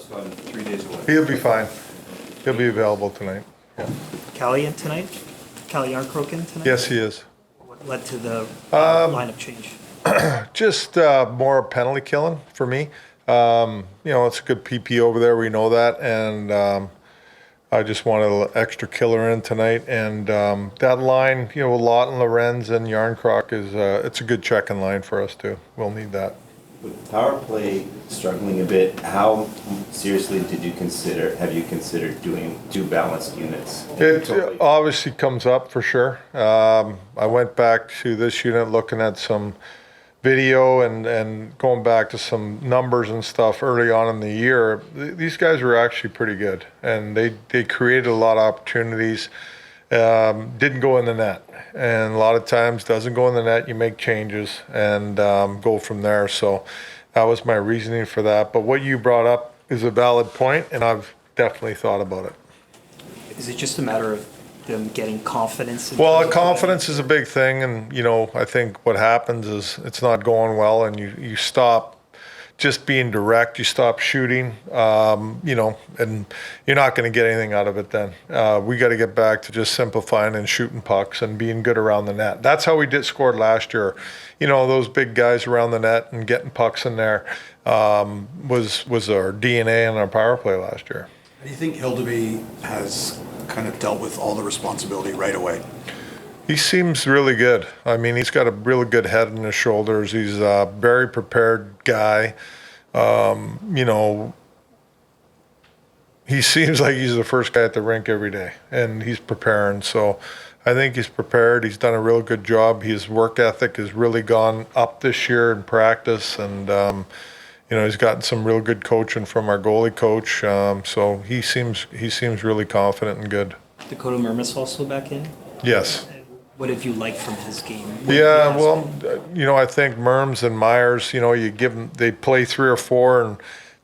about 3 days away. He'll be fine. He'll be available tonight. Yeah. Callie in tonight? Callie Yarncroke in tonight? Yes, he is. What led to the lineup change? Just more penalty killing for me. It's a good PP over there. We know that, and I just wanted a little extra killer in tonight. And that line, Lawton, Lorenz, and Yarncroc it's a good checking line for us too. We'll need that. With power play struggling a bit, how seriously have you considered doing 2 balanced units? It obviously comes up for sure. I went back to this unit looking at some video and going back to some numbers and stuff early on in the year. These guys were actually pretty good, and they created a lot of opportunities. Didn't go in the net, and a lot of times doesn't go in the net. You make changes and go from there. So that was my reasoning for that. But what you brought up is a valid point, and I've definitely thought about it. Is it just a matter of them getting confidence? Well, confidence is a big thing, and I think what happens is it's not going well, and you stop just being direct. You stop shooting, and you're not going to get anything out of it. Then we got to get back to just simplifying and shooting pucks and being good around the net. That's how we scored last year. Those big guys around the net and getting pucks in there was our DNA in our power play last year. Do you think Hildeby has kind of dealt with all the responsibility right away? He seems really good. I mean, he's got a really good head on his shoulders. He's a very prepared guy. He seems like he's the first guy at the rink every day, and he's preparing. So I think he's prepared. He's done a real good job. His work ethic has really gone up this year in practice, and he's gotten some real good coaching from our goalie coach. So he seems really confident and good. Dakota Mermis also back in? Yes. What have you liked from his game? Yeah, well, I think Merms and Myers, you give them, they play 3 or 4 and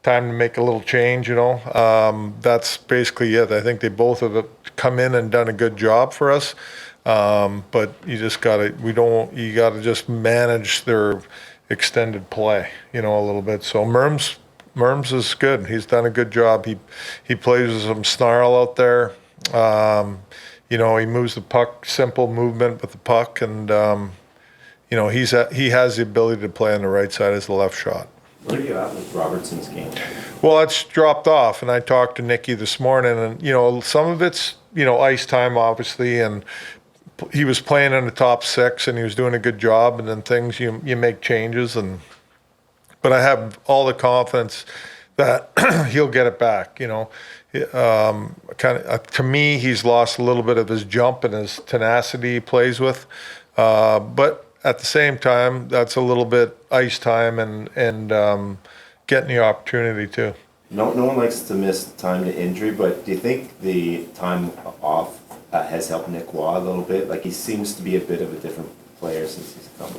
time to make a little change, That's basically it. I think they both have come in and done a good job for us. But you just you gotta just manage their extended play, a little bit. So Merms is good. He's done a good job. He plays with some snarl out there. He moves the puck, simple movement with the puck, and he has the ability to play on the right side as the left shot. Where are you at with Robertson's game? Well, it's dropped off, and I talked to Nicky this morning, and some of it's ice time, obviously, and he was playing in the top 6, and he was doing a good job, and then things you make changes, but I have all the confidence that he'll get it back. To me, he's lost a little bit of his jump and his tenacity he plays with, but at the same time, that's a little bit ice time and getting the opportunity too. No one likes to miss time to injury, but do you think the time off has helped Nick Waugh a little bit? Like, he seems to be a bit of a different player since he's come.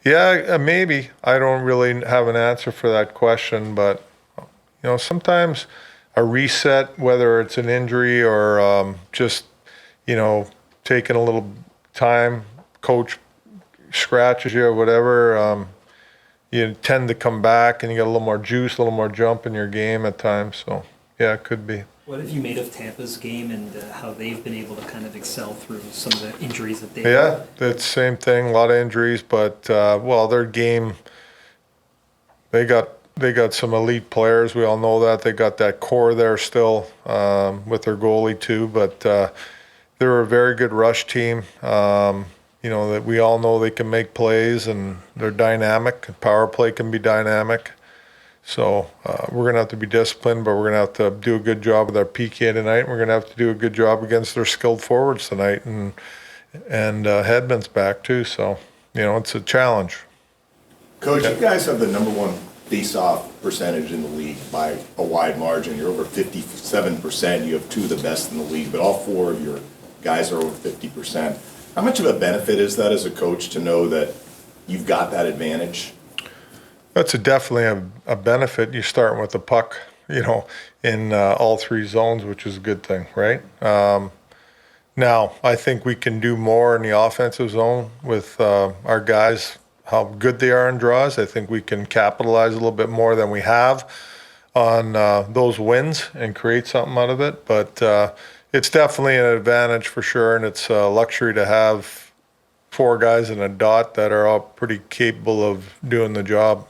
Yeah, maybe. I don't really have an answer for that question, but sometimes a reset, whether it's an injury or just taking a little time, coach scratches you or whatever, you tend to come back and you get a little more juice, a little more jump in your game at times. So yeah, it could be. What have you made of Tampa's game and how they've been able to kind of excel through some of the injuries that they've Yeah, had? that's the same thing, a lot of injuries, but their game, they got some elite players. We all know that. They got that core there still with their goalie too, but they're a very good rush team. That we all know they can make plays and they're dynamic. Power play can be dynamic. So we're going to have to be disciplined, but we're going to have to do a good job with our PK tonight. And we're going to have to do a good job against their skilled forwards tonight, and Hedman's back too. So it's a challenge. Coach, you guys have the #1 face-off percentage in the league by a wide margin. You're over 57%. You have 2 of the best in the league, but all 4 of your guys are over 50%. How much of a benefit is that as a coach to know that you've got that advantage? That's definitely a benefit. You're starting with the puck, in all 3 zones, which is a good thing, right? Now, I think we can do more in the offensive zone with our guys, how good they are in draws. I think we can capitalize a little bit more than we have. on those wins and create something out of it. But it's definitely an advantage for sure, and it's a luxury to have 4 guys in a dot that are all pretty capable of doing the job.